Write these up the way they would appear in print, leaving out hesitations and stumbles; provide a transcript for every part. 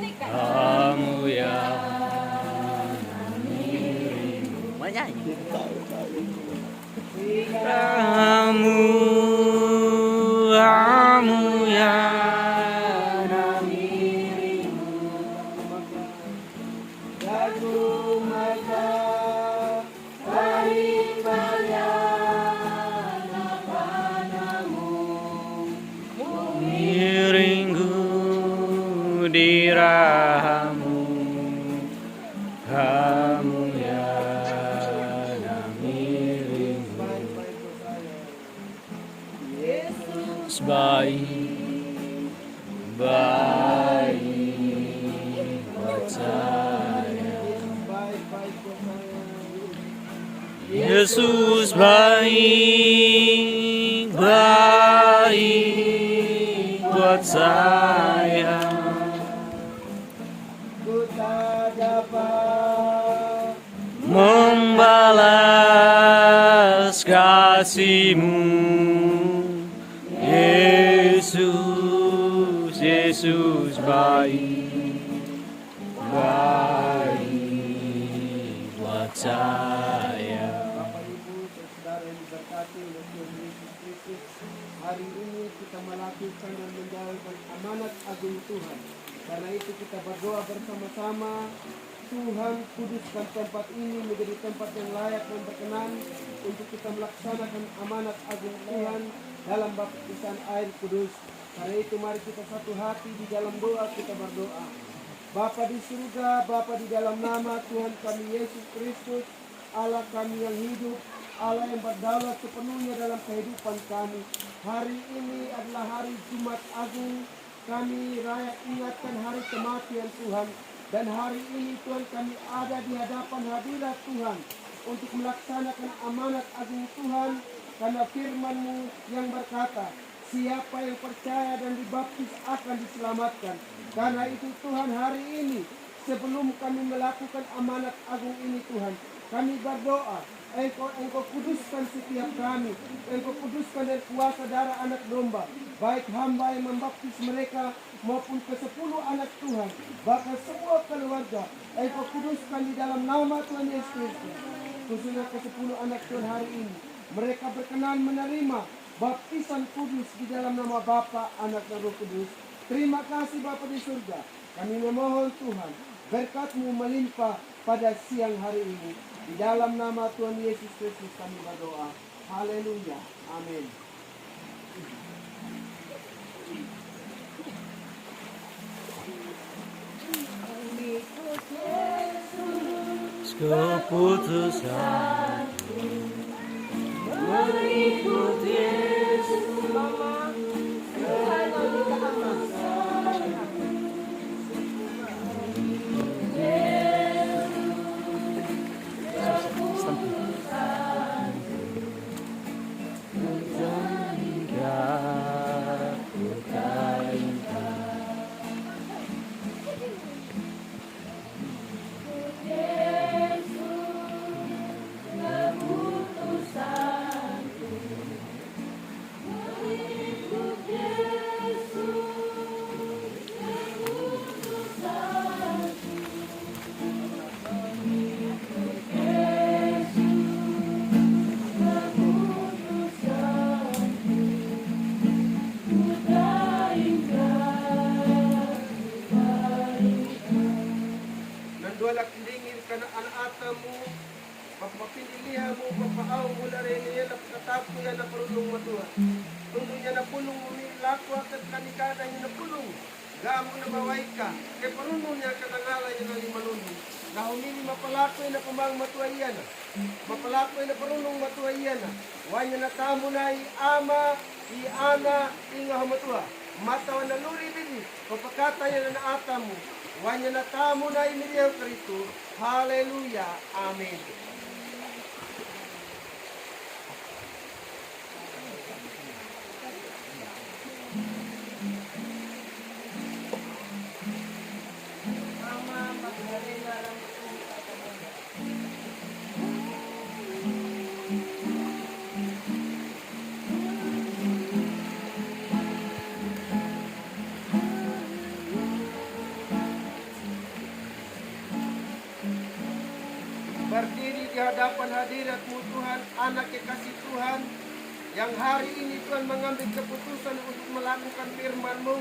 Kamu yang menyanyi. Kamu yang miringku di rahamu, kamu yang miringku. Yesus baik buat saya. Yesus baik buat saya. Ku tak dapat membalas kasih-Mu, Yesus, Yesus baik buat saya. Bapak Ibu saudara yang diberkati oleh Tuhan Yesus Kristus, hari ini kita melakukan dan menjalankan amanat agung Tuhan. Karena itu kita berdoa bersama-sama, Tuhan kuduskan tempat ini menjadi tempat yang layak dan berkenan untuk kita melaksanakan amanat agung Tuhan dalam baptisan air kudus. Karena itu mari kita satu hati di dalam doa kita berdoa. Bapa di surga, Bapa di dalam nama Tuhan kami Yesus Kristus, Allah kami yang hidup, Allah yang berdaulat sepenuhnya dalam kehidupan kami. Hari ini adalah hari Jumat Agung. Kami rakyat ingatkan hari kematian Tuhan. Dan hari ini Tuhan kami ada di hadapan hadirat Tuhan untuk melaksanakan amanat agung Tuhan. Karena firman-Mu yang berkata, siapa yang percaya dan dibaptis akan diselamatkan. Karena itu Tuhan hari ini sebelum kami melakukan amanat agung ini Tuhan, kami berdoa, Engkau kuduskan setiap kami, Engkau kuduskan dari kuasa darah anak domba, baik hamba yang membaptis mereka maupun ke-10 anak Tuhan, bahkan semua keluarga, Engkau kuduskan di dalam nama Tuhan Yesus Kristus. Khususnya ke-10 anak Tuhan hari ini, mereka berkenan menerima baptisan kudus di dalam nama Bapa, Anak, dan Roh Kudus. Terima kasih Bapa di surga. Kami memohon Tuhan, berkat-Mu melimpah pada siang hari ini. Di dalam nama Tuhan Yesus Kristus kami berdoa. Haleluya. Amin. Keputusanku mengikut Yesus. Nandualak indingin ka na anaatamu, pagpapinilihan mo, papaaw mo na rin niya, napakatapo yan na parulong matua. Tundo niya na pulong mo ni lakwa at kanikada niya na pulong. Gamo na maway ka, kay parulong niya kanangalan niya na limanunong. Na humini mapalakoy na pumang matuayan na. Mapalakoy na parulong matuayan na. Wanya na tamo na ama, ana, inga matua. Matawan na luri din, papakataya na naata mo. Wanya na tamo na imiliyaw Kristo. Haleluya. Amen. hadapan hadirat-Mu Tuhan, anak kekasih Tuhan, yang hari ini Tuhan mengambil keputusan untuk melakukan firman-Mu.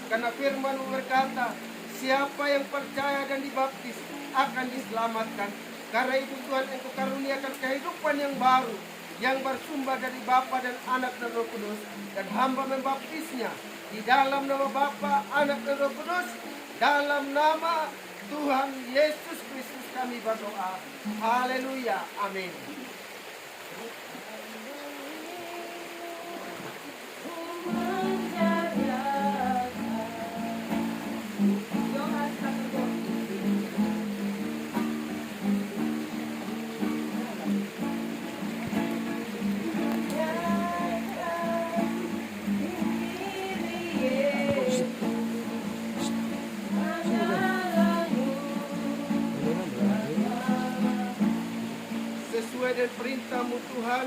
Karena firman-Mu berkata, siapa yang percaya dan dibaptis akan diselamatkan. Karena itu Tuhan, Engkau karuniakan kehidupan yang baru, yang bersumber dari Bapa dan Anak dan Roh Kudus. Dan hamba membaptisnya di dalam nama Bapa, Anak dan Roh Kudus, dalam nama Tuhan Yesus Kristus kami berdoa. Haleluya. Amin. Sesuai dengan perintah-Mu Tuhan,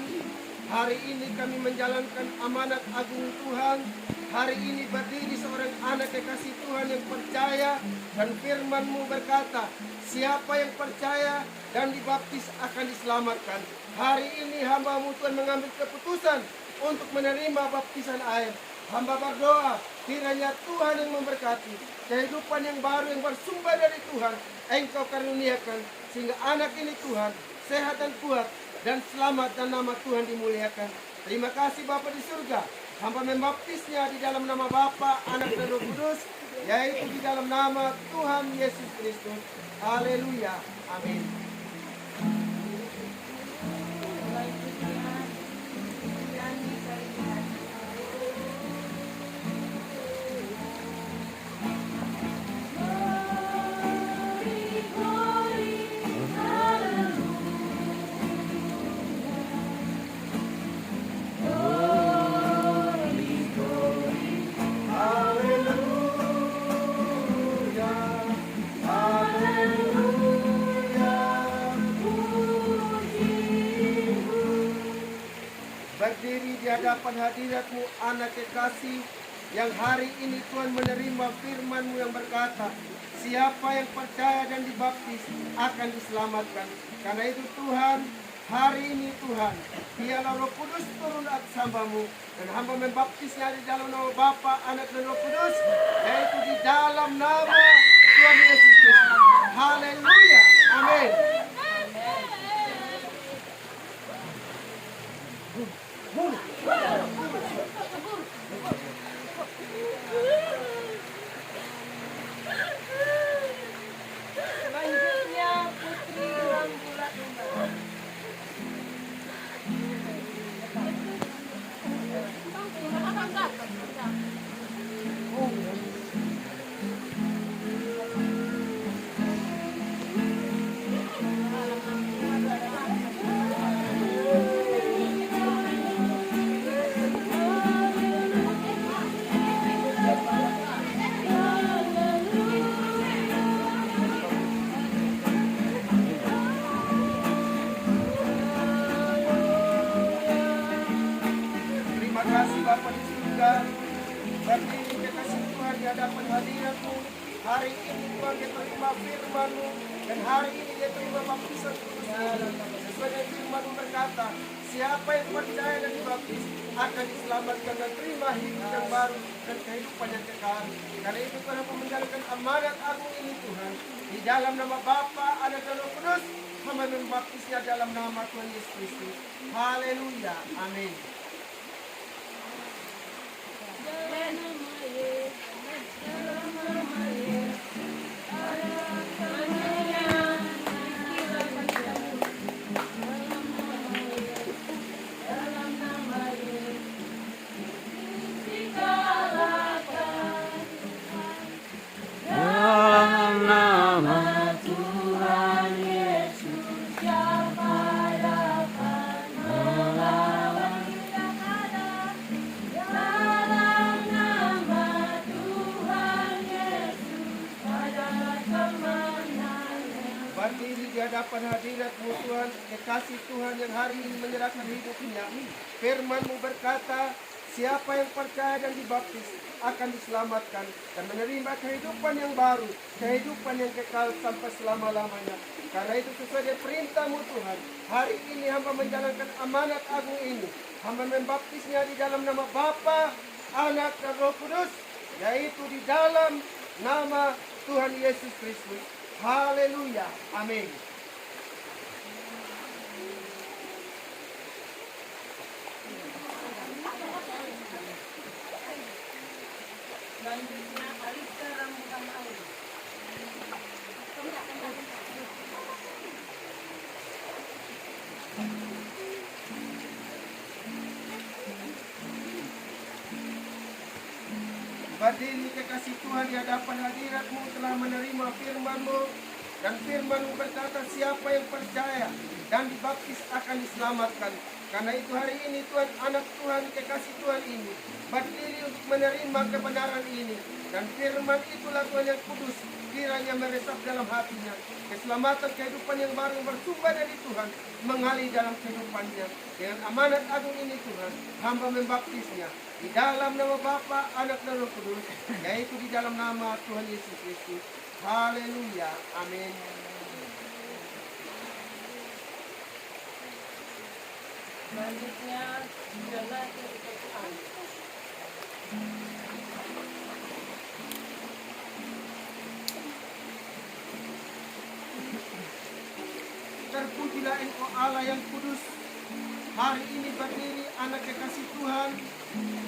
hari ini kami menjalankan amanat agung Tuhan. Hari ini berdiri seorang anak kekasih Tuhan yang percaya, dan firman-Mu berkata, siapa yang percaya dan dibaptis akan diselamatkan. Hari ini hamba-Mu Tuhan mengambil keputusan untuk menerima baptisan air. Hamba berdoa, kiranya Tuhan yang memberkati kehidupan yang baru yang bersumber dari Tuhan, Engkau karuniakan, sehingga anak ini Tuhan sehat dan kuat dan selamat, dan nama Tuhan dimuliakan. Terima kasih Bapa di surga. Hamba membaptisnya di dalam nama Bapa, Anak dan Roh Kudus, yaitu di dalam nama Tuhan Yesus Kristus. Haleluya. Amin. Berdiri di hadapan hadirat-Mu anak kekasih, yang hari ini Tuhan menerima firman-Mu yang berkata, siapa yang percaya dan dibaptis akan diselamatkan. Karena itu Tuhan, hari ini Tuhan, biarlah Roh Kudus turun atas hamba-Mu, dan hamba membaptisnya di dalam nama Bapa, Anak dan Roh Kudus, yaitu di dalam nama Tuhan Yesus Kristus. Haleluya. Amin. Selanjutnya Putri Rambulat Domba. Terima kasih Bapa di surga. Berdiri kekasih Tuhan di hadapan hadirat-Mu. Hari ini Tuhan dia terima firman-Mu, dan hari ini dia terima baptisan kudus ini. Sesuai dengan firman-Mu berkata, siapa yang percaya dan dibaptis akan diselamatkan dan terima hidup yang baru dan kehidupan yang kekal. Karena itu Tuhan menjalankan amanat agung ini Tuhan. Di dalam nama Bapa, Anak dan Roh Kudus, hamba membaptisnya dalam nama Tuhan Yesus Kristus. Haleluya. Amin. Dalam nama Tuhan Yesus, siapa dapat melawan yang ada? Dalam nama Tuhan Yesus, adalah kemenangan. Berdiri di hadapan hadirat-Mu Tuhan, kekasih Tuhan yang hari ini menyerahkan hidupnya. Firman-Mu berkata, siapa yang percaya dan dibaptis akan diselamatkan dan menerima kehidupan yang baru, kehidupan yang kekal sampai selama-lamanya. Karena itu sesuai dengan perintah-Mu Tuhan, hari ini hamba menjalankan amanat agung ini. Hamba membaptisnya di dalam nama Bapa, Anak dan Roh Kudus, yaitu di dalam nama Tuhan Yesus Kristus. Haleluya. Amin. Selanjutnya Alisa Rambutan Auri. Berdiri kekasih Tuhan di hadapan hadirat-Mu telah menerima firman-Mu, dan firman-Mu berkata siapa yang percaya dan dibaptis akan diselamatkan. Karena itu hari ini Tuhan, anak Tuhan, kekasih Tuhan ini berdiri untuk menerima kebenaran ini, dan firman itulah Tuhan yang kudus kiranya meresap dalam hatinya. Keselamatan kehidupan yang baru bersumber dari Tuhan mengalir dalam kehidupannya. Dengan amanat agung ini Tuhan, hamba membaptisnya di dalam nama Bapa, Anak dan Roh Kudus, yaitu di dalam nama Tuhan Yesus Kristus. Haleluya. Amin. Selanjutnya Jana Ketuaan. Terpujilah Engkau Allah yang kudus. Hari ini berdiri anak kekasih Tuhan,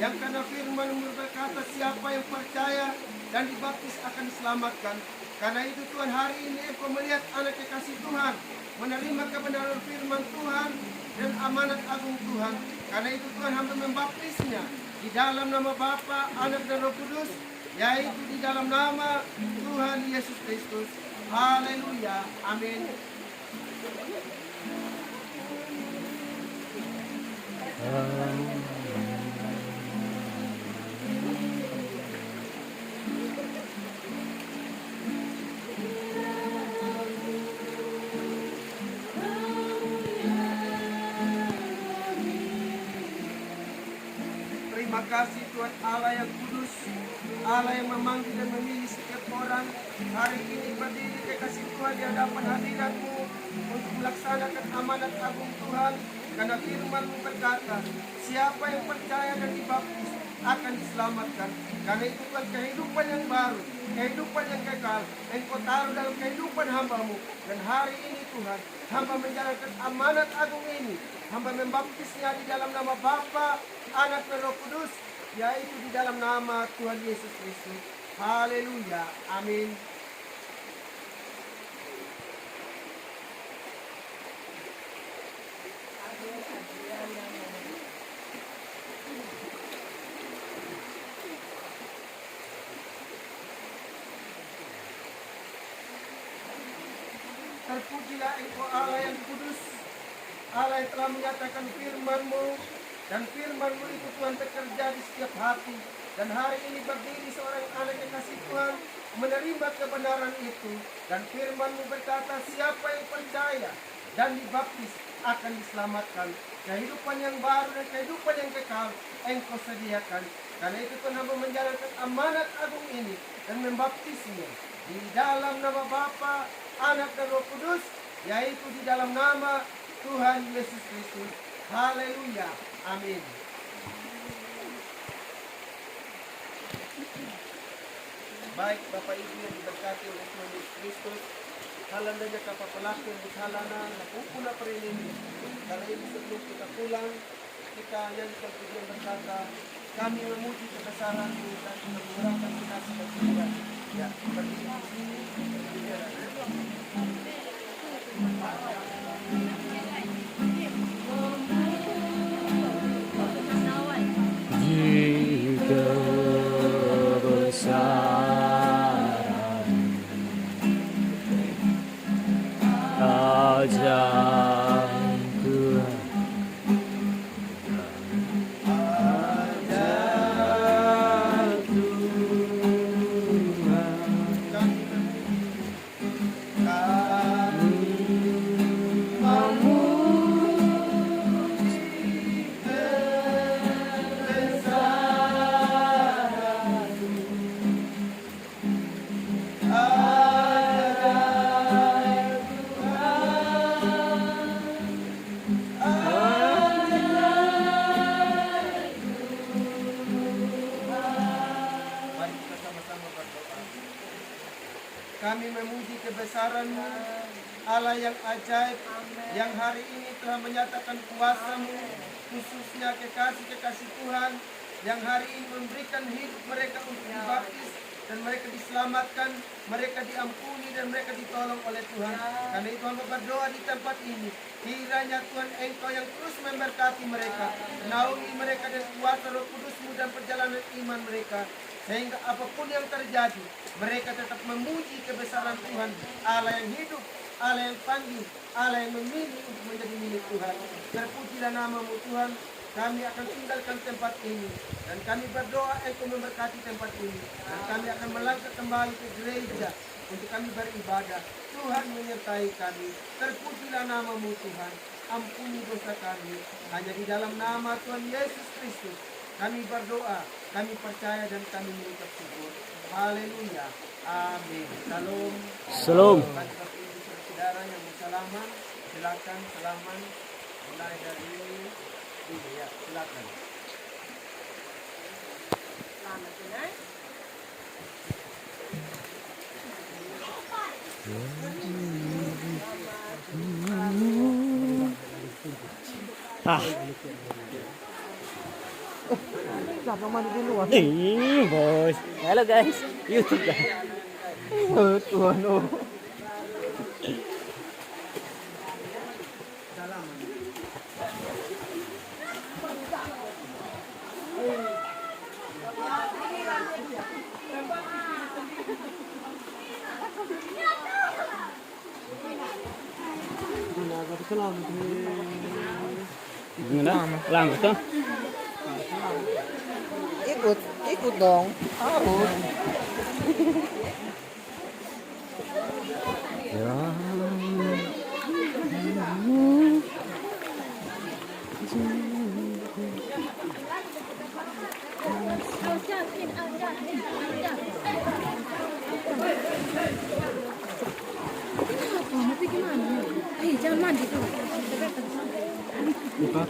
yang karena firman-Mu berkata siapa yang percaya dan dibaptis akan diselamatkan. Karena itu Tuhan, hari ini Engkau melihat anak kekasih Tuhan menerima kebenaran firman Tuhan dan amanat agung Tuhan. Karena itu Tuhan, hamba membaptisnya di dalam nama Bapa, Anak dan Roh Kudus, yaitu di dalam nama Tuhan Yesus Kristus. Haleluya. Amin. Terima kasih Tuhan Allah yang kudus, Allah yang memanggil dan memilih setiap orang. Hari ini berdiri kekasih Tuhan di hadapan hadirat-Mu untuk melaksanakan amanat agung Tuhan. Karena firman-Mu berkata, siapa yang percaya dan dibaptis akan diselamatkan. Karena itu Tuhan, kehidupan yang baru, kehidupan yang kekal, Engkau taruh dalam kehidupan hamba-Mu. Dan hari ini Tuhan, hamba menjalankan amanat agung ini. Hamba membaptisnya di dalam nama Bapa, Anak dan Roh Kudus, yaitu di dalam nama Tuhan Yesus Kristus. Haleluya. Amin. Terpujilah Engkau Allah yang kudus, Allah yang telah menyatakan firman-Mu, dan firman-Mu itu Tuhan bekerja di setiap hati. Dan hari ini berdiri seorang anak yang kasih Tuhan menerima kebenaran itu. Dan firman-Mu berkata siapa yang percaya dan dibaptis akan diselamatkan. Kehidupan yang baru dan kehidupan yang kekal Engkau sediakan. Karena itu Tuhan, hamba menjalankan amanat agung ini dan membaptisnya di dalam nama Bapa, Anak dan Roh Kudus, yaitu di dalam nama Tuhan Yesus Kristus. Haleluya. Amin. Baik Bapak Ibu yang diberkati oleh Tuhan Yesus Kristus, halandanya kapapalakin di halana napupuna perini. Karena ini sebelum kita pulang, kita nyanyikan pujian berkata, kami memuji kebesaran-Mu dan mengurangkan kasih dan kemuliaan. Ya, berdiri di sini. Jika besaran ajaibku, Kami memuji Kami memuji kebesaran-Mu, Allah yang ajaib, yang hari ini telah menyatakan kuasa-Mu, khususnya kekasih-kekasih Tuhan, yang hari ini memberikan hidup mereka untuk dibaptis, dan mereka diselamatkan, mereka diampuni, dan mereka ditolong oleh Tuhan. Karena itu hamba berdoa di tempat ini, kiranya Tuhan Engkau yang terus memberkati mereka, naungi mereka dan kuasa Roh Kudus-Mu dan perjalanan iman mereka, sehingga apapun yang terjadi, mereka tetap memuji kebesaran Tuhan, Allah yang hidup, Allah yang panggil, Allah yang memilih untuk menjadi milik Tuhan. Terpujilah nama-Mu Tuhan. Kami akan tinggalkan tempat ini, dan kami berdoa Engkau memberkati tempat ini, dan kami akan melangkah kembali ke gereja untuk kami beribadah. Tuhan menyertai kami. Terpujilah nama-Mu Tuhan. Ampuni dosa kami. Hanya di dalam nama Tuhan Yesus Kristus kami berdoa, kami percaya, dan kami mengucap syukur. Haleluya. Amin. Shalom. Shalom. Bagi Bapak Ibu saudara yang bersalaman, silakan salaman mulai dari ini ya, silakan. Selamat tunai. Bos. Halo guys, YouTube guys. Tuhan oh. Gimana? Lambat tuh. Ikut dong. Ya. Mati gimana? Jangan mandi tuh. Buka.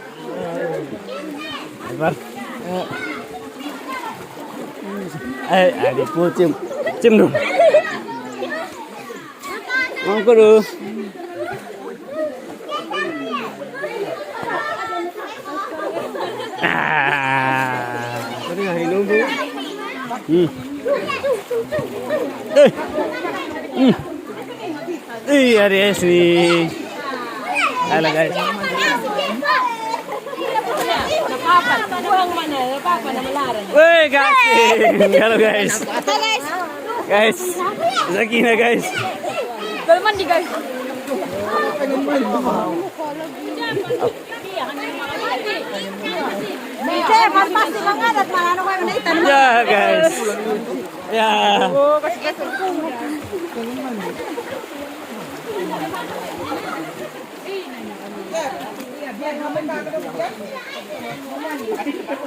Lebar. Adikku cium dulu. Aku dulu. Tadi nggak minum bu. Iya deh sih. Halo guys. Woi guys. Halo guys. Guys. Zakina guys. Kalau mandi guys. Pasti mengadat malah no kayo naitan. Ya guys. Ya.